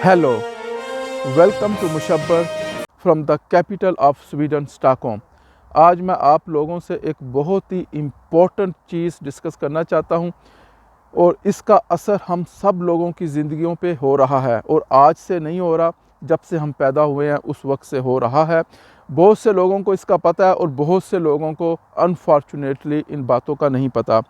Hello, welcome to Mushabbar from the capital of Sweden Stockholm. आज मैं आप लोगों से एक बहुत ही इम्पोर्टेंट चीज़ डिस्कस करना चाहता हूं और इसका असर हम सब लोगों की ज़िंदगियों पे हो रहा है और आज से नहीं हो रहा, जब से हम पैदा हुए हैं उस वक्त से हो रहा है। बहुत से लोगों को इसका पता है और बहुत से लोगों को अनफॉर्चुनेटली इन बातों का नहीं पता।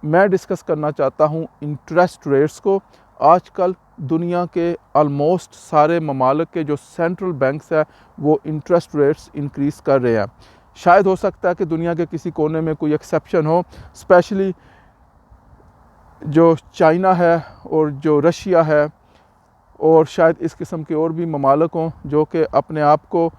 मैं डिस्कस करना चाहता हूँ इंटरेस्ट रेट्स को। आजकल दुनिया के ऑलमोस्ट सारे ममालिक के जो सेंट्रल बैंक्स हैं वो इंटरेस्ट रेट्स इंक्रीज़ कर रहे हैं। शायद हो सकता है कि दुनिया के किसी कोने में कोई एक्सेप्शन हो, स्पेशली जो चाइना है और जो रशिया है, और शायद इस किस्म के और भी ममालिक हों जो कि अपने आप को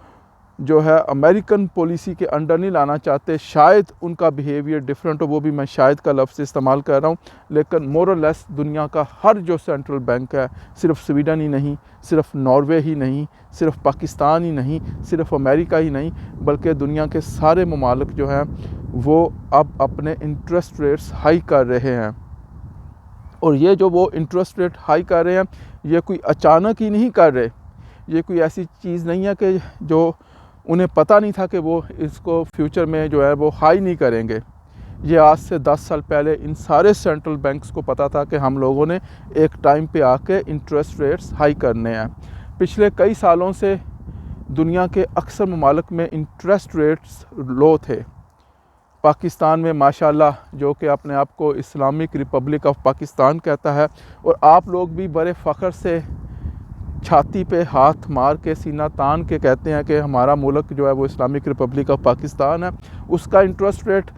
जो है अमेरिकन पॉलिसी के अंडर नहीं लाना चाहते। शायद उनका बिहेवियर डिफरेंट हो, वो भी मैं शायद का लफ्ज़ इस्तेमाल कर रहा हूँ। लेकिन मोर और लेस दुनिया का हर जो सेंट्रल बैंक है, सिर्फ स्वीडन ही नहीं, सिर्फ नॉर्वे ही नहीं, सिर्फ पाकिस्तान ही नहीं, सिर्फ अमेरिका ही नहीं, बल्कि दुनिया के सारे ममालिक जो हैं वो अब अपने इंटरेस्ट रेट्स हाई कर रहे हैं। और ये जो वो इंटरेस्ट रेट हाई कर रहे हैं, ये कोई अचानक ही नहीं कर रहे। ये कोई ऐसी चीज़ नहीं है कि जो उन्हें पता नहीं था कि वो इसको फ्यूचर में जो है वो हाई नहीं करेंगे। ये आज से 10 साल पहले इन सारे सेंट्रल बैंक्स को पता था कि हम लोगों ने एक टाइम पे आके इंटरेस्ट रेट्स हाई करने हैं। पिछले कई सालों से दुनिया के अक्सर ममालिक में इंटरेस्ट रेट्स लो थे। पाकिस्तान में माशाल्लाह, जो कि अपने आप को इस्लामिक रिपब्लिक ऑफ पाकिस्तान कहता है, और आप लोग भी बड़े फ़ख्र से छाती पे हाथ मार के सीना तान के कहते हैं कि हमारा मुल्क जो है वो इस्लामिक रिपब्लिक ऑफ पाकिस्तान है। उसका इंटरेस्ट रेट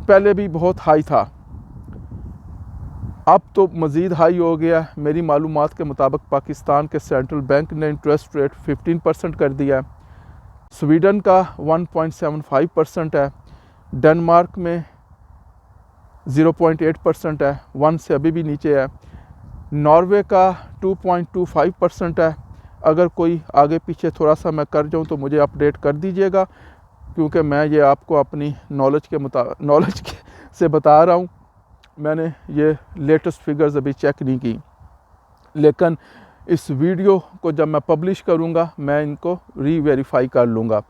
पहले भी बहुत हाई था, अब तो मज़ीद हाई हो गया। मेरी मालूमात के मुताबिक पाकिस्तान के सेंट्रल बैंक ने इंटरेस्ट रेट 15% कर दिया है। स्वीडन का 1.75% है, डेनमार्क में 0.8% है, 1 से अभी भी नीचे है। नॉर्वे का 2.25% है। अगर कोई आगे पीछे थोड़ा सा मैं कर जाऊँ तो मुझे अपडेट कर दीजिएगा, क्योंकि मैं ये आपको अपनी नॉलेज से बता रहा हूँ। मैंने ये लेटेस्ट फिगर्स अभी चेक नहीं की, लेकिन इस वीडियो को जब मैं पब्लिश करूँगा मैं इनको रीवेरीफाई कर लूँगा।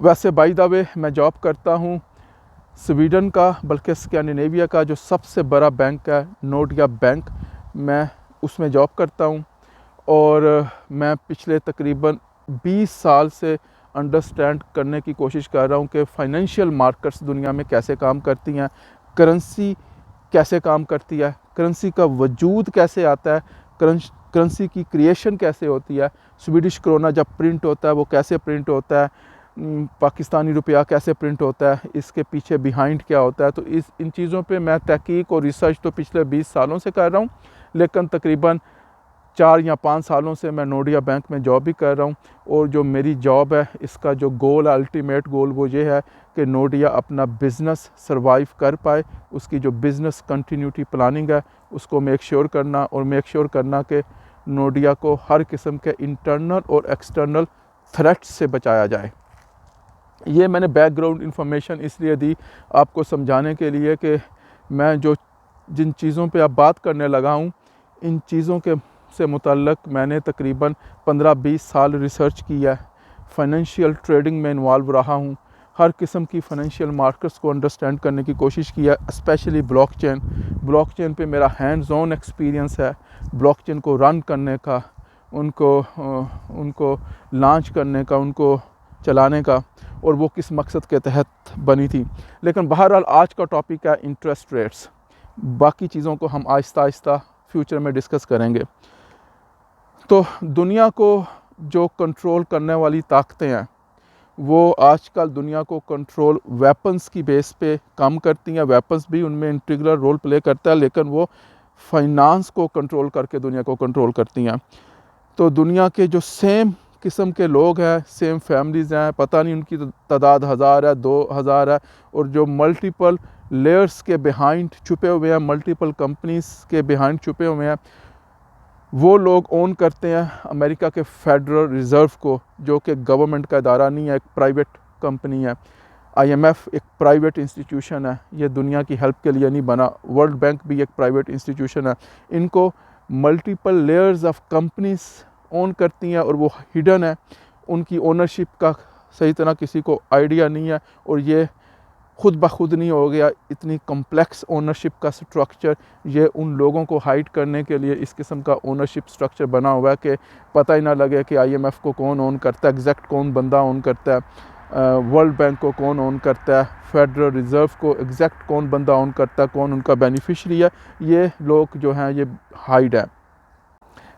वैसे बाय द वे मैं जॉब करता हूँ स्वीडन का, बल्कि स्कैंडिनेविया का जो सबसे बड़ा बैंक है नोर्डिया बैंक, मैं उसमें जॉब करता हूँ। और मैं पिछले तकरीबन 20 साल से अंडरस्टैंड करने की कोशिश कर रहा हूँ कि फ़ाइनेंशियल मार्केट्स दुनिया में कैसे काम करती हैं, करेंसी कैसे काम करती है, करेंसी का वजूद कैसे आता है, करेंसी की क्रिएशन कैसे होती है, स्वीडिश क्रोना जब प्रिंट होता है वो कैसे प्रिंट होता है, पाकिस्तानी रुपया कैसे प्रिंट होता है, इसके पीछे बिहाइंड क्या होता है। तो इन चीज़ों पे मैं तहकीक और रिसर्च तो पिछले 20 सालों से कर रहा हूँ, लेकिन तकरीबन 4 या 5 सालों से मैं नोर्डिया बैंक में जॉब भी कर रहा हूँ। और जो मेरी जॉब है, इसका जो गोल है, अल्टीमेट गोल वो ये है कि नोर्डिया अपना बिज़नेस सर्वाइव कर पाए। उसकी जो बिज़नेस कंटिन्यूटी प्लानिंग है उसको मेक श्योर करना कि नोर्डिया को हर किस्म के इंटरनल और एक्सटर्नल थ्रेट्स से बचाया जाए। ये मैंने बैकग्राउंड इंफॉर्मेशन इसलिए दी आपको समझाने के लिए कि मैं जिन चीज़ों पे अब बात करने लगा हूँ, इन चीज़ों के से मुतल्लक मैंने तकरीबन 15-20 साल रिसर्च किया है, फाइनेंशियल ट्रेडिंग में इन्वॉल्व रहा हूँ, हर किस्म की फाइनेंशियल मार्केट्स को अंडरस्टैंड करने की कोशिश किया, स्पेशली ब्लॉकचेन पे मेरा हैंड्स ऑन एक्सपीरियंस है। ब्लॉकचेन को रन करने का, उनको लॉन्च करने का, उनको चलाने का, और वो किस मकसद के तहत बनी थी। लेकिन बहरहाल आज का टॉपिक है इंटरेस्ट रेट्स। बाकी चीज़ों को हम आहिस्ता आहिस्ता फ्यूचर में डिस्कस करेंगे। तो दुनिया को जो कंट्रोल करने वाली ताकतें हैं वो आजकल दुनिया को कंट्रोल वेपन्स की बेस पे काम करती हैं। वेपन्स भी उनमें इंटीग्रल रोल प्ले करता है, लेकिन वो फाइनेंस को कंट्रोल करके दुनिया को कंट्रोल करती हैं। तो दुनिया के जो सेम किस्म के लोग हैं, सेम फैमिलीज़ हैं, पता नहीं उनकी तादाद 1000 है, 2000 है, और जो मल्टीपल लेयर्स के बिहाइंड छुपे हुए हैं, मल्टीपल कंपनीज़ के बिहाइंड छुपे हुए हैं, वो लोग ओन करते हैं अमेरिका के फेडरल रिज़र्व को, जो कि गवर्नमेंट का इदारा नहीं है, एक प्राइवेट कंपनी है। IMF एक प्राइवेट इंस्टीट्यूशन है, ये दुनिया की हेल्प के लिए नहीं बना। वर्ल्ड बैंक भी एक प्राइवेट इंस्टीट्यूशन है। इनको multiple layers of companies own करती हैं और वो हिडन है, उनकी ओनरशिप का सही तरह किसी को आइडिया नहीं है, और ये खुद ब खुद नहीं हो गया। इतनी कम्प्लेक्स ओनरशिप का स्ट्रक्चर, ये उन लोगों को हाइड करने के लिए इस किस्म का ओनरशिप स्ट्रक्चर बना हुआ है कि पता ही ना लगे कि IMF को कौन ओन करता है, एग्जैक्ट कौन बंदा ओन करता है, वर्ल्ड बैंक को कौन ओन करता है, फेडरल रिज़र्व को एग्जैक्ट कौन बंदा ओन करता है, कौन उनका बेनिफिशरी है। ये लोग जो हैं ये हाइड है,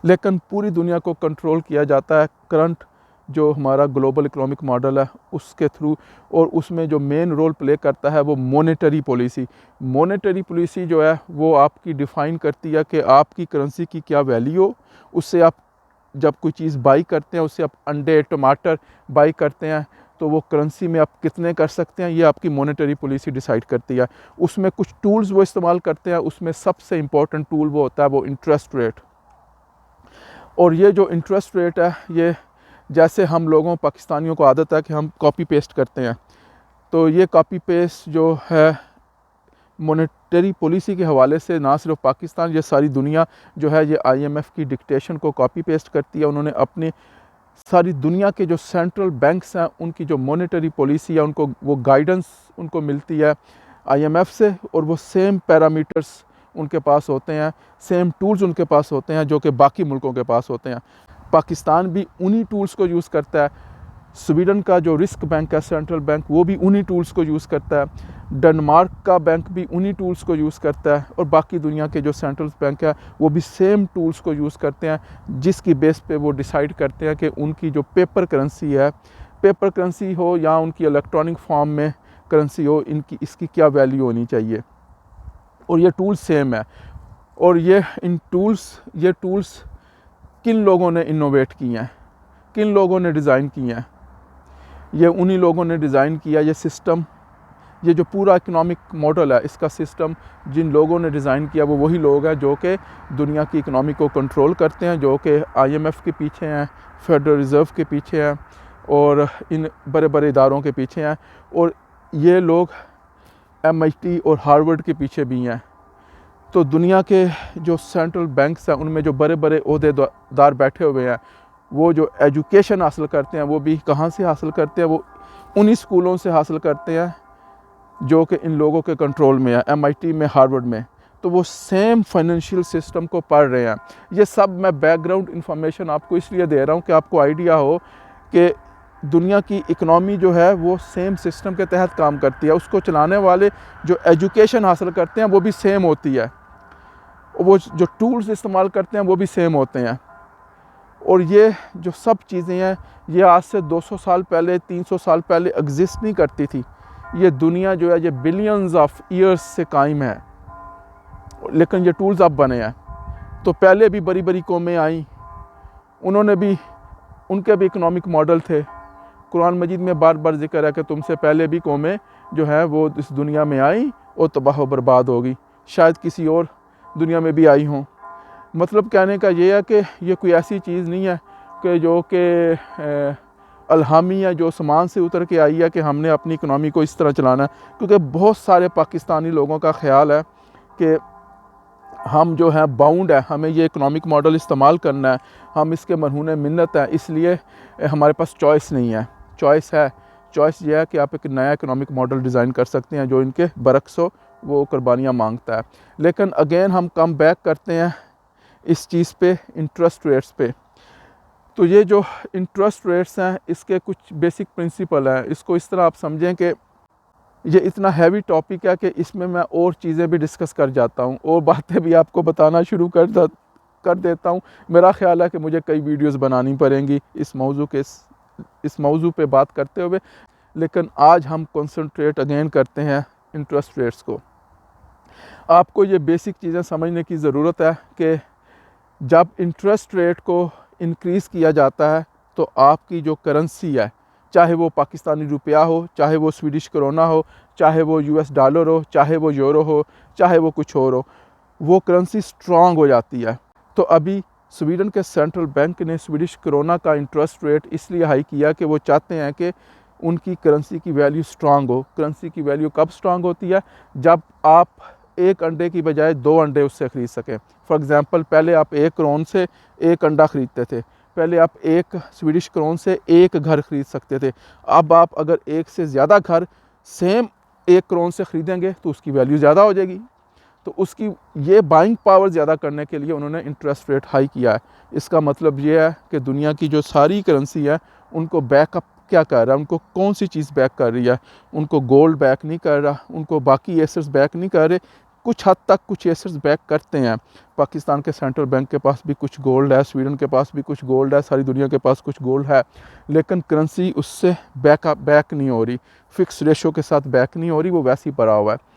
लेकिन पूरी दुनिया को कंट्रोल किया जाता है करंट जो हमारा ग्लोबल इकोनॉमिक मॉडल है उसके थ्रू, और उसमें जो मेन रोल प्ले करता है वो मॉनेटरी पॉलिसी। मॉनेटरी पॉलिसी जो है वो आपकी डिफ़ाइन करती है कि आपकी करेंसी की क्या वैल्यू हो। उससे आप जब कोई चीज़ बाई करते हैं, उससे आप अंडे टमाटर बाई करते हैं, तो वो करेंसी में आप कितने कर सकते हैं, ये आपकी मॉनेटरी पॉलिसी डिसाइड करती है। उसमें कुछ टूल्स वो इस्तेमाल करते हैं, उसमें सबसे इम्पोर्टेंट टूल वो होता है वो इंटरेस्ट रेट। और ये जो इंटरेस्ट रेट है, ये जैसे हम लोगों पाकिस्तानियों को आदत है कि हम कॉपी पेस्ट करते हैं, तो ये कॉपी पेस्ट जो है मॉनेटरी पॉलिसी के हवाले से ना सिर्फ पाकिस्तान, ये सारी दुनिया जो है ये IMF की डिक्टेशन को कॉपी पेस्ट करती है। उन्होंने अपनी सारी दुनिया के जो सेंट्रल बैंक्स हैं उनकी जो मॉनेटरी पॉलिसी है, उनको वो गाइडेंस उनको मिलती है IMF से, और वो सेम पैरामीटर्स उनके पास होते हैं, सेम टूल्स उनके पास होते हैं जो कि बाकी मुल्कों के पास होते हैं। पाकिस्तान भी उन्हीं टूल्स को यूज़ करता है। स्वीडन का जो रिस्क बैंक है, सेंट्रल बैंक, वो भी उन्हीं टूल्स को यूज़ करता है। डेनमार्क का बैंक भी उन्हीं टूल्स को यूज़ करता है, और बाकी दुनिया के जो सेंट्रल बैंक है वो भी सेम टूल्स को यूज़ करते हैं, जिसकी बेस पे वो डिसाइड करते हैं कि उनकी जो पेपर करेंसी है, पेपर करेंसी हो या उनकी इलेक्ट्रॉनिक फॉर्म में करेंसी हो, इसकी क्या वैल्यू होनी चाहिए। और ये टूल्स सेम है, और ये टूल्स किन लोगों ने इनोवेट किए हैं, किन लोगों ने डिज़ाइन किए हैं, ये उन्हीं लोगों ने डिज़ाइन किया। ये सिस्टम, ये जो पूरा इकोनॉमिक मॉडल है, इसका सिस्टम जिन लोगों ने डिज़ाइन किया वो वही लोग हैं जो कि दुनिया की इकोनॉमी को कंट्रोल करते हैं, जो कि IMF के पीछे हैं, फेडरल रिज़र्व के पीछे हैं, और इन बड़े बड़े इदारों के पीछे हैं। और ये लोग MIT और हार्वर्ड के पीछे भी हैं। तो दुनिया के जो सेंट्रल बैंक्स हैं उनमें जो बड़े बड़े ओहदेदार बैठे हुए हैं, वो जो एजुकेशन हासिल करते हैं वो भी कहाँ से हासिल करते हैं, वो उन्हीं स्कूलों से हासिल करते हैं जो कि इन लोगों के कंट्रोल में है, MIT में, हार्वर्ड में। तो वो सेम फाइनेंशियल सिस्टम को पढ़ रहे हैं। ये सब मैं बैकग्राउंड इंफॉर्मेशन आपको इसलिए दे रहा हूँ कि आपको आइडिया हो कि दुनिया की इकनॉमी जो है वो सेम सिस्टम के तहत काम करती है। उसको चलाने वाले जो एजुकेशन हासिल करते हैं वो भी सेम होती है, वो जो टूल्स इस्तेमाल करते हैं वो भी सेम होते हैं। और ये जो सब चीज़ें हैं ये आज से 200 साल पहले, 300 साल पहले एग्जिस्ट नहीं करती थी। ये दुनिया जो है ये बिलियंस ऑफ ईयर्स से कायम है, लेकिन ये टूल्स अब बने हैं। तो पहले भी बड़ी बड़ी कौमें आई, उन्होंने भी, उनके भी इकोनॉमिक मॉडल थे। कुरान मजीद में बार बार जिक्र है कि तुमसे पहले भी कौमें जो है वो इस दुनिया में आई और तबाह व बर्बाद होगी, शायद किसी और दुनिया में भी आई हों। मतलब कहने का ये है कि ये कोई ऐसी चीज़ नहीं है कि जो कि अलहामी है, जो आसमान से उतर के आई है कि हमने अपनी इकनॉमी को इस तरह चलाना है। क्योंकि बहुत सारे पाकिस्तानी लोगों का ख्याल है कि हम जो है बाउंड है, हमें ये इकनॉमिक मॉडल इस्तेमाल करना है, हम इसके मरहून मिन्नत हैं, इसलिए हमारे पास चॉइस नहीं है। चॉइस है, चॉइस ये है कि आप एक नया इकनॉमिक मॉडल डिज़ाइन कर सकते हैं जो इनके बरक्स हो, वो कुर्बानियाँ मांगता है। लेकिन अगेन हम कम बैक करते हैं इस चीज़ पे, इंटरेस्ट रेट्स पे। तो ये जो इंटरेस्ट रेट्स हैं इसके कुछ बेसिक प्रिंसिपल हैं। इसको इस तरह आप समझें कि ये इतना हैवी टॉपिक है कि इसमें मैं और चीज़ें भी डिस्कस कर जाता हूँ और बातें भी आपको बताना शुरू कर देता हूँ। मेरा ख्याल है कि मुझे कई वीडियोस बनानी पड़ेंगी इस मौजू पे बात करते हुए। लेकिन आज हम कंसंट्रेट अगेन करते हैं इंटरेस्ट रेट्स को। आपको ये बेसिक चीज़ें समझने की ज़रूरत है कि जब इंटरेस्ट रेट को इंक्रीज़ किया जाता है तो आपकी जो करेंसी है, चाहे वो पाकिस्तानी रुपया हो, चाहे वो स्वीडिश करोना हो, चाहे वो US डॉलर हो, चाहे वो यूरो हो, चाहे वो कुछ और हो, वो करेंसी स्ट्रॉन्ग हो जाती है। तो अभी स्वीडन के सेंट्रल बैंक ने स्वीडिश क्रोना का इंटरेस्ट रेट इसलिए हाई किया कि वो चाहते हैं कि उनकी करेंसी की वैल्यू स्ट्रांग हो। करेंसी की वैल्यू कब स्ट्रांग होती है? जब आप एक अंडे की बजाय 2 अंडे उससे ख़रीद सकें। फॉर एग्ज़ाम्पल, पहले आप 1 क्रोन से 1 अंडा ख़रीदते थे, पहले आप 1 स्वीडिश क्रोन से 1 घर ख़रीद सकते थे। अब आप अगर 1 से ज़्यादा घर सेम 1 क्रोन से ख़रीदेंगे तो उसकी वैल्यू ज़्यादा हो जाएगी। तो उसकी ये बाइंग पावर ज़्यादा करने के लिए उन्होंने इंटरेस्ट रेट हाई किया है। इसका मतलब ये है कि दुनिया की जो सारी करेंसी है उनको बैकअप क्या कर रहा है, उनको कौन सी चीज़ बैक कर रही है? उनको गोल्ड बैक नहीं कर रहा, उनको बाकी एसेट्स बैक नहीं कर रहे। कुछ हद तक कुछ एसेट्स बैक करते हैं। पाकिस्तान के सेंट्रल बैंक के पास भी कुछ गोल्ड है, स्वीडन के पास भी कुछ गोल्ड है, सारी दुनिया के पास कुछ गोल्ड है, लेकिन करेंसी उससे बैक नहीं हो रही, फिक्स रेशो के साथ बैक नहीं हो रही, वो वैसे ही पड़ा हुआ है।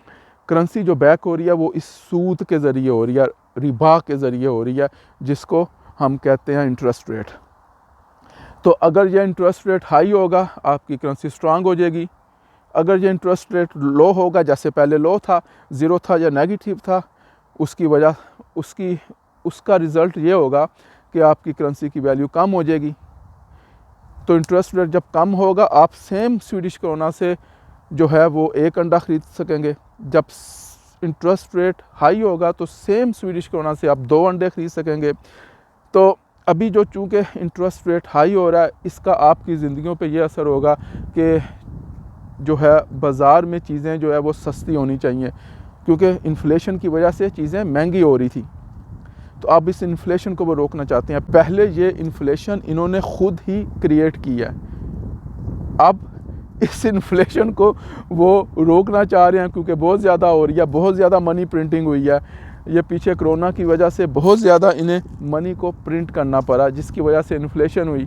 करेंसी जो बैक हो रही है वो इस सूद के ज़रिए हो रही है, रिबा के ज़रिए हो रही है, जिसको हम कहते हैं इंटरेस्ट रेट। तो अगर ये इंटरेस्ट रेट हाई होगा, आपकी करेंसी स्ट्रांग हो जाएगी। अगर ये इंटरेस्ट रेट लो होगा, जैसे पहले लो था, ज़ीरो था या नेगेटिव था, उसका रिज़ल्ट ये होगा कि आपकी करेंसी की वैल्यू कम हो जाएगी। तो इंटरेस्ट रेट जब कम होगा, आप सेम स्वीडिश क्रोना से जो है वो 1 अंडा ख़रीद सकेंगे। जब इंटरेस्ट रेट हाई होगा तो सेम स्वीडिश क्रोना से आप 2 अंडे ख़रीद सकेंगे। तो अभी जो चूँकि इंटरेस्ट रेट हाई हो रहा है, इसका आपकी ज़िंदगियों पे ये असर होगा कि जो है बाज़ार में चीज़ें जो है वो सस्ती होनी चाहिए, क्योंकि इन्फ्लेशन की वजह से चीज़ें महंगी हो रही थी। तो अब इस इन्फ्लेशन को वो रोकना चाहते हैं। पहले ये इन्फ्लेशन इन्होंने ख़ुद ही क्रिएट की है, अब इस इन्फ्लेशन को वो रोकना चाह रहे हैं, क्योंकि बहुत ज़्यादा हो रही है, बहुत ज़्यादा मनी प्रिंटिंग हुई है। ये पीछे कोरोना की वजह से बहुत ज़्यादा इन्हें मनी को प्रिंट करना पड़ा, जिसकी वजह से इन्फ्लेशन हुई,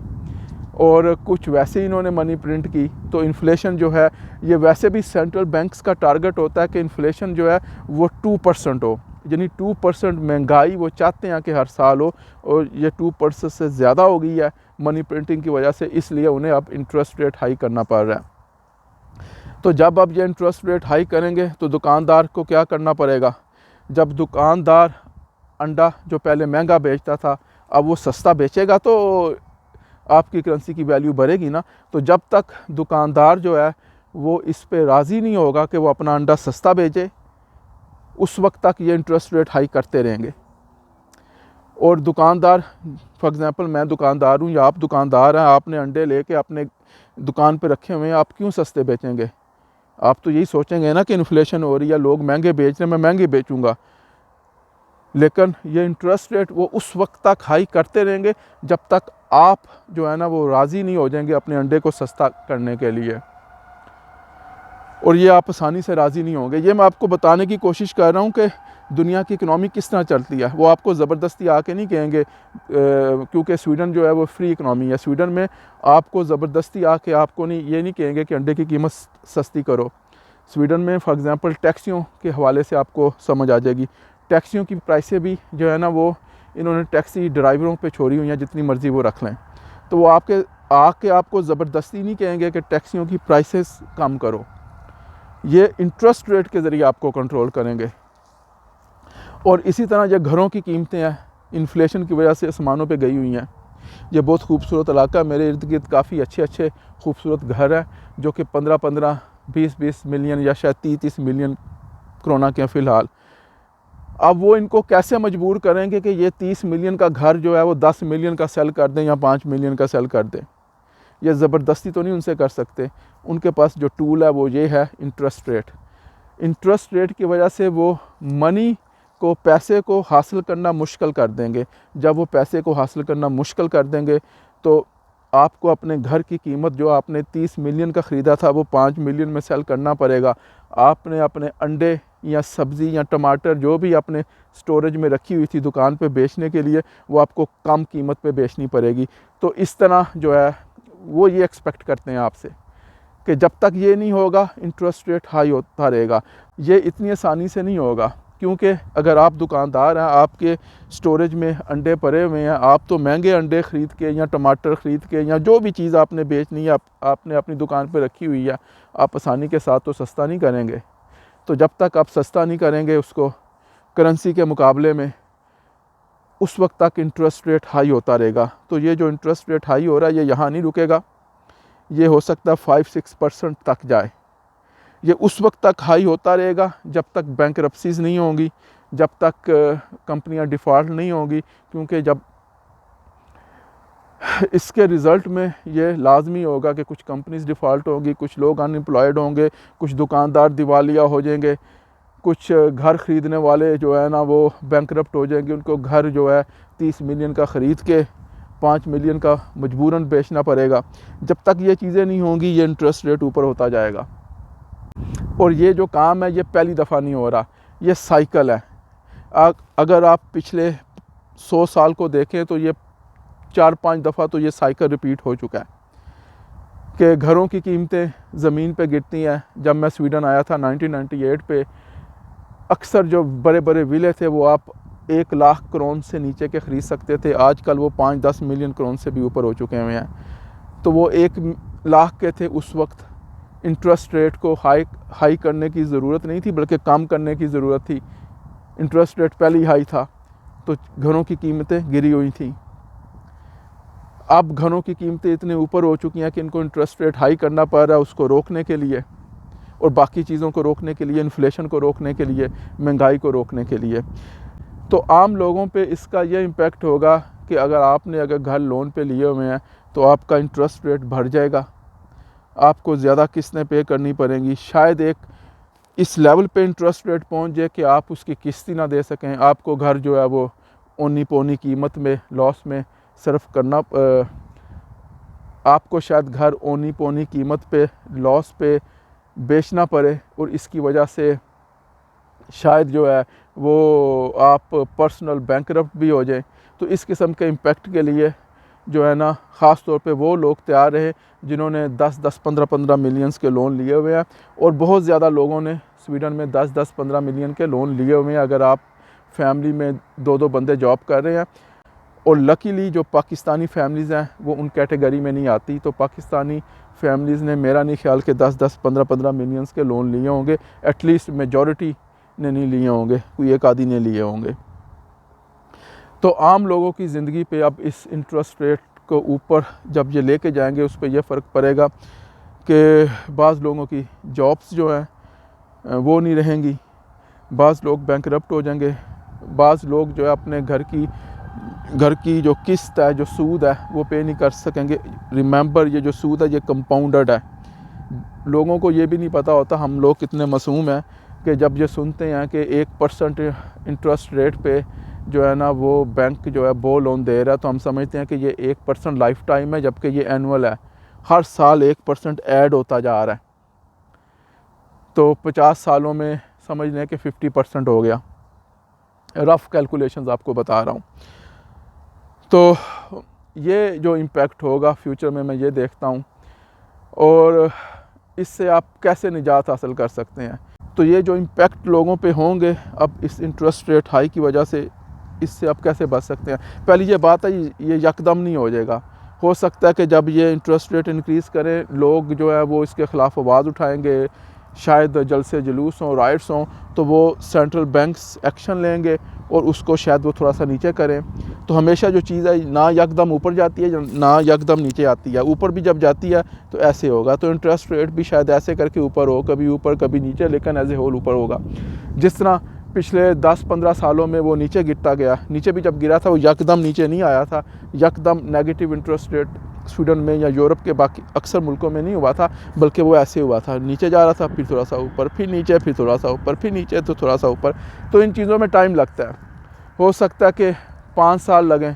और कुछ वैसे ही इन्होंने मनी प्रिंट की। तो इन्फ्लेशन जो है, ये वैसे भी सेंट्रल बैंक्स का टारगेट होता है कि इन्फ्लेशन जो है वो 2% हो, यानी 2% महंगाई वो चाहते हैं कि हर साल हो, और ये 2% से ज़्यादा हो गई है मनी प्रिंटिंग की वजह से, इसलिए उन्हें अब इंटरेस्ट रेट हाई करना पड़ रहा है। तो जब अब ये इंटरेस्ट रेट हाई करेंगे तो दुकानदार को क्या करना पड़ेगा? जब दुकानदार अंडा जो पहले महंगा बेचता था, अब वो सस्ता बेचेगा तो आपकी करेंसी की वैल्यू बढ़ेगी ना। तो जब तक दुकानदार जो है वो इस पे राज़ी नहीं होगा कि वो अपना अंडा सस्ता बेचे, उस वक्त तक ये इंटरेस्ट रेट हाई करते रहेंगे। और दुकानदार, फॉर एग्ज़ाम्पल मैं दुकानदार हूँ या आप दुकानदार हैं, आपने अंडे लेके अपने दुकान पे रखे हुए हैं, आप क्यों सस्ते बेचेंगे? आप तो यही सोचेंगे ना कि इन्फ्लेशन हो रही है, लोग महंगे बेच रहे हैं, मैं महंगे बेचूंगा। लेकिन ये इंटरेस्ट रेट वो उस वक्त तक हाई करते रहेंगे जब तक आप जो है ना वो राज़ी नहीं हो जाएंगे अपने अंडे को सस्ता करने के लिए, और ये आप आसानी से राज़ी नहीं होंगे। ये मैं आपको बताने की कोशिश कर रहा हूँ कि दुनिया की इकनॉमी किस तरह चलती है। वो आपको ज़बरदस्ती आके नहीं कहेंगे, क्योंकि स्वीडन जो है वो फ्री इकनॉमी है। स्वीडन में आपको ज़बरदस्ती आके आपको ये नहीं कहेंगे कि अंडे की कीमत सस्ती करो। स्वीडन में फॉर एग्ज़ाम्पल टैक्सियों के हवाले से आपको समझ आ जाएगी। टैक्सियों की प्राइसें भी जो है ना वो इन्होंने टैक्सी ड्राइवरों पे छोड़ी हुई हैं, जितनी मर्ज़ी वो रख लें। तो वो आके आपको ज़बरदस्ती नहीं कहेंगे कि टैक्सियों की प्राइसेस कम करो। ये इंटरेस्ट रेट के ज़रिए आपको कंट्रोल करेंगे। और इसी तरह जो घरों की कीमतें हैं, इन्फ्लेशन की वजह से आसमानों पे गई हुई हैं। ये बहुत खूबसूरत इलाका, मेरे इर्द गिर्द काफ़ी अच्छे खूबसूरत घर हैं जो कि 15-15, 20-20 मिलियन या शायद 30-30 मिलियन कोरोना के फ़िलहाल। अब वो इनको कैसे मजबूर करेंगे कि ये 30 मिलियन का घर जो है वो 10 मिलियन का सेल कर दें या 5 मिलियन का सेल कर दें? ये ज़बरदस्ती तो नहीं उनसे कर सकते। उनके पास जो टूल है वो ये है इंटरेस्ट रेट। इंटरेस्ट रेट की वजह से वो पैसे को हासिल करना मुश्किल कर देंगे। जब वो पैसे को हासिल करना मुश्किल कर देंगे तो आपको अपने घर की कीमत जो आपने 30 मिलियन का ख़रीदा था वो 5 मिलियन में सेल करना पड़ेगा। आपने अपने अंडे या सब्ज़ी या टमाटर जो भी अपने स्टोरेज में रखी हुई थी दुकान पे बेचने के लिए, वो आपको कम कीमत पे बेचनी पड़ेगी। तो इस तरह जो है वो ये एक्सपेक्ट करते हैं आपसे कि जब तक ये नहीं होगा इंटरेस्ट रेट हाई होता रहेगा। ये इतनी आसानी से नहीं होगा, क्योंकि अगर आप दुकानदार हैं, आपके स्टोरेज में अंडे पड़े हुए हैं, आप तो महंगे अंडे ख़रीद के या टमाटर ख़रीद के या जो भी चीज़ आपने बेचनी है आपने अपनी दुकान पे रखी हुई है, आप आसानी के साथ तो सस्ता नहीं करेंगे। तो जब तक आप सस्ता नहीं करेंगे उसको करेंसी के मुकाबले में, उस वक्त तक इंटरेस्ट रेट हाई होता रहेगा। तो ये जो इंटरेस्ट रेट हाई हो रहा है ये यहाँ नहीं रुकेगा, ये हो सकता है 5-6% तक जाए। ये उस वक्त तक हाई होता रहेगा जब तक बैंकरप्सीज़ नहीं होंगी, जब तक कंपनियां डिफ़ॉल्ट नहीं होंगी, क्योंकि जब इसके रिज़ल्ट में ये लाजमी होगा कि कुछ कंपनीज डिफ़ॉल्ट होंगी, कुछ लोग अनएम्प्लॉयड होंगे, कुछ दुकानदार दिवालिया हो जाएंगे, कुछ घर ख़रीदने वाले जो है ना वो बैंकरप्ट हो जाएंगे, उनको घर जो है 30 मिलियन का ख़रीद के 5 मिलियन का मजबूरन बेचना पड़ेगा। जब तक ये चीज़ें नहीं होंगी ये इंटरेस्ट रेट ऊपर होता जाएगा। और ये जो काम है ये पहली दफ़ा नहीं हो रहा, ये साइकिल है। अगर आप पिछले 100 साल को देखें तो ये 4-5 दफ़ा तो ये साइकिल रिपीट हो चुका है कि घरों की कीमतें ज़मीन पे गिरती हैं। जब मैं स्वीडन आया था 1998 पे, अक्सर जो बड़े बड़े विले थे वो आप 1 लाख करोड़ से नीचे के ख़रीद सकते थे, आजकल वो 5-10 मिलियन करोड़ से भी ऊपर हो चुके हुए हैं। तो वो 1 लाख के थे उस वक्त, इंटरेस्ट रेट को हाई करने की ज़रूरत नहीं थी बल्कि कम करने की ज़रूरत थी। इंटरेस्ट रेट पहले ही हाई था तो घरों की कीमतें गिरी हुई थी। अब घरों की कीमतें इतने ऊपर हो चुकी हैं कि इनको इंटरेस्ट रेट हाई करना पड़ रहा है उसको रोकने के लिए, और बाकी चीज़ों को रोकने के लिए, इन्फ्लेशन को रोकने के लिए, महंगाई को रोकने के लिए। तो आम लोगों पे इसका ये इम्पेक्ट होगा कि अगर घर लोन पे लिए हुए हैं तो आपका इंटरेस्ट रेट बढ़ जाएगा, आपको ज़्यादा किस्तें पे करनी पड़ेंगी। शायद एक इस लेवल पे इंटरेस्ट रेट पहुंच जाए कि आप उसकी किस्त ही ना दे सकें, आपको घर जो है वो ओनी पौनी कीमत में लॉस में सर्फ करना, आपको शायद घर ओनी पौनी कीमत पे लॉस पे बेचना पड़े, और इसकी वजह से शायद जो है वो आप पर्सनल बैंकरप्ट भी हो जाए। तो इस किस्म के इम्पेक्ट के लिए जो है ना ख़ास तौर पे वो लोग तैयार रहे जिन्होंने 10-10, 15-15 मिलियंस के लोन लिए हुए हैं, और बहुत ज़्यादा लोगों ने स्वीडन में 10-10, 15 मिलियन के लोन लिए हुए हैं। अगर आप फैमिली में 2-2 बंदे जॉब कर रहे हैं, और लकीली जो पाकिस्तानी फैमिलीज़ हैं वो उन कैटेगरी में नहीं आती, तो पाकिस्तानी फैमिलीज़ ने मेरा नहीं ख्याल कि 10-10, 15-15 मिलियंस के लोन लिए होंगे, एटलीस्ट मेजॉरिटी ने नहीं लिए होंगे, कोई एक आधी ने लिए होंगे। तो आम लोगों की ज़िंदगी पे अब इस इंटरेस्ट रेट को ऊपर जब ये लेके जाएंगे उस पर यह फ़र्क पड़ेगा कि बाज़ लोगों की जॉब्स जो हैं वो नहीं रहेंगी, बाज़ लोग बैंकरप्ट हो जाएंगे, बाज़ लोग जो है अपने घर की जो किस्त है, जो सूद है वो पे नहीं कर सकेंगे। रिमेंबर, ये जो सूद है ये कंपाउंडेड है। लोगों को ये भी नहीं पता होता, हम लोग कितने मासूम हैं कि जब ये सुनते हैं कि 1% इंटरेस्ट रेट पे जो है ना वो बैंक जो है वो लोन दे रहा है, तो हम समझते हैं कि ये 1% लाइफ टाइम है, जबकि ये एनुअल है, हर साल 1% ऐड होता जा रहा है। तो 50 सालों में समझ लें कि 50% हो गया। रफ़ कैलकुलेशंस आपको बता रहा हूँ। तो ये जो इम्पेक्ट होगा फ्यूचर में मैं ये देखता हूँ, और इससे आप कैसे निजात हासिल कर सकते हैं। तो ये जो इम्पेक्ट लोगों पे होंगे अब इस इंटरेस्ट रेट हाई की वजह से, इससे आप कैसे बच सकते हैं। पहली ये बात है ये यकदम नहीं हो जाएगा। हो सकता है कि जब ये इंटरेस्ट रेट इंक्रीज़ करें लोग जो है वो इसके ख़िलाफ़ आवाज़ उठाएंगे, शायद जलसे जुलूस हों, राइट्स हों, तो वो सेंट्रल बैंक्स एक्शन लेंगे और उसको शायद वो थोड़ा सा नीचे करें। तो हमेशा जो चीज़ है ना यकदम ऊपर जाती है ना यकदम नीचे आती है, ऊपर भी जब जाती है तो ऐसे होगा। तो इंटरेस्ट रेट भी शायद ऐसे करके ऊपर हो, कभी ऊपर कभी नीचे, लेकिन एज ए होल ऊपर होगा। जिस तरह पिछले 10-15 सालों में वो नीचे गिरता गया, नीचे भी जब गिरा था वो यकदम नीचे नहीं आया था, यकदम नेगेटिव इंटरेस्ट रेट स्वीडन में या यूरोप के बाकी अक्सर मुल्कों में नहीं हुआ था, बल्कि वो ऐसे हुआ था, नीचे जा रहा था, फिर थोड़ा सा ऊपर, फिर नीचे, फिर थोड़ा सा ऊपर, फिर नीचे, तो थोड़ा सा ऊपर। तो इन चीज़ों में टाइम लगता है, हो सकता है कि 5 साल लगें,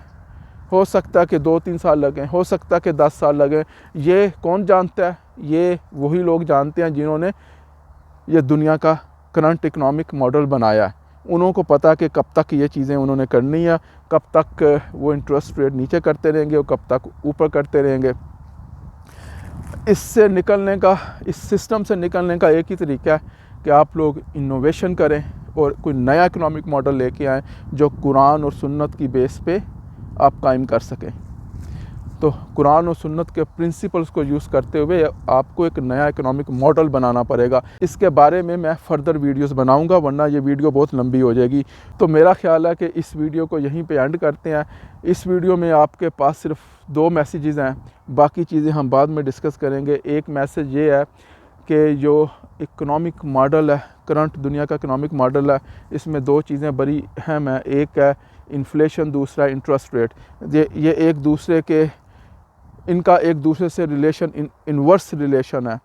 हो सकता है कि 2-3 साल लगें, हो सकता है कि 10 साल लगें। ये कौन जानता है? ये वही लोग जानते हैं जिन्होंने ये दुनिया का करंट इकनॉमिक मॉडल बनाया है। उन्होंने को पता कि कब तक ये चीज़ें उन्होंने करनी है, कब तक वो इंटरेस्ट रेट नीचे करते रहेंगे और कब तक ऊपर करते रहेंगे। इससे निकलने का, इस सिस्टम से निकलने का एक ही तरीका है कि आप लोग इनोवेशन करें और कोई नया इकनॉमिक मॉडल लेके आएँ जो कुरान और सुन्नत की बेस पे आप कायम कर सकें। तो कुरान और सुन्नत के प्रिंसिपल्स को यूज़ करते हुए आपको एक नया इकोनॉमिक मॉडल बनाना पड़ेगा। इसके बारे में मैं फ़र्दर वीडियोस बनाऊंगा, वरना ये वीडियो बहुत लंबी हो जाएगी। तो मेरा ख्याल है कि इस वीडियो को यहीं पे एंड करते हैं। इस वीडियो में आपके पास सिर्फ 2 मैसेजेस हैं, बाकी चीज़ें हम बाद में डिस्कस करेंगे। एक मैसेज ये है कि जो इकोनॉमिक मॉडल है, करंट दुनिया का इकोनॉमिक मॉडल है, इसमें 2 चीज़ें बड़ी अहम हैं। एक है इन्फ्लेशन, दूसरा इंटरेस्ट रेट। ये एक दूसरे के, इनका एक दूसरे से रिलेशन इनवर्स रिलेशन है।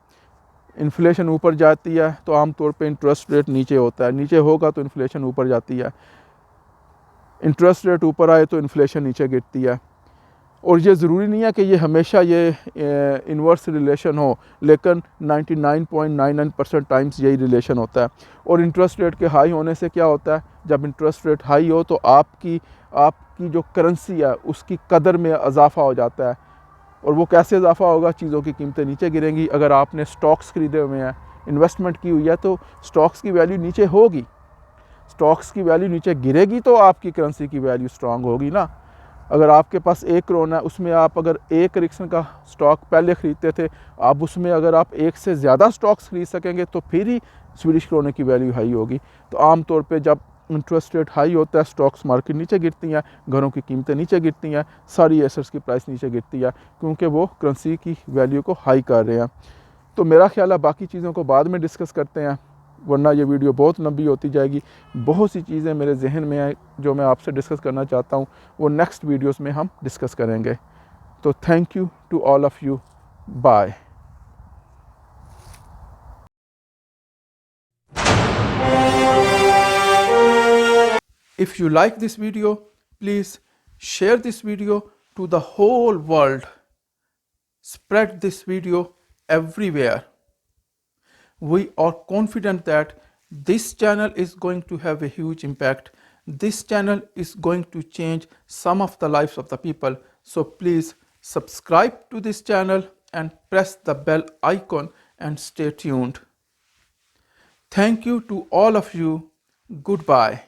इन्फ्लेशन ऊपर जाती है तो आमतौर पे इंटरेस्ट रेट नीचे होता है, नीचे होगा तो इन्फ्लेशन ऊपर जाती है। इंटरेस्ट रेट ऊपर आए तो इन्फ्लेशन नीचे गिरती है। और ये ज़रूरी नहीं है कि ये हमेशा ये इन्वर्स रिलेशन हो, लेकिन 99.99% टाइम्स यही रिलेशन होता है। और इंटरेस्ट रेट के हाई होने से क्या होता है, जब इंटरेस्ट रेट हाई हो तो आपकी जो करेंसी है उसकी कदर में इजाफा हो जाता है। और वो कैसे इजाफा होगा, चीज़ों की कीमतें नीचे गिरेंगी। अगर आपने स्टॉक्स ख़रीदे हुए हैं, इन्वेस्टमेंट की हुई है, तो स्टॉक्स की वैल्यू नीचे होगी। स्टॉक्स की वैल्यू नीचे गिरेगी तो आपकी करेंसी की वैल्यू स्ट्रांग होगी ना। अगर आपके पास 1 करोड़ है, उसमें आप अगर 1 एरिक्सन का स्टॉक पहले ख़रीदते थे, अब उसमें अगर आप 1 से ज़्यादा स्टॉक्स ख़रीद सकेंगे तो फिर ही स्वीडिश क्रोने की वैल्यू हाई होगी। तो आम तौर पे जब इंटरेस्ट रेट हाई होता है, स्टॉक्स मार्केट नीचे गिरती हैं, घरों की कीमतें नीचे गिरती हैं, सारी एसेट्स की प्राइस नीचे गिरती है, क्योंकि वो करेंसी की वैल्यू को हाई कर रहे हैं। तो मेरा ख्याल है बाकी चीज़ों को बाद में डिस्कस करते हैं, वरना ये वीडियो बहुत लंबी होती जाएगी। बहुत सी चीज़ें मेरे जहन में हैं जो मैं आपसे डिस्कस करना चाहता हूँ, वो नेक्स्ट वीडियोस में हम डिस्कस करेंगे। तो thank you to all of you, bye. If you like this video, please share this video to the whole world. Spread this video everywhere. We are confident that this channel is going to have a huge impact. This channel is going to change some of the lives of the people. So please subscribe to this channel and press the bell icon and stay tuned. Thank you to all of you. Goodbye.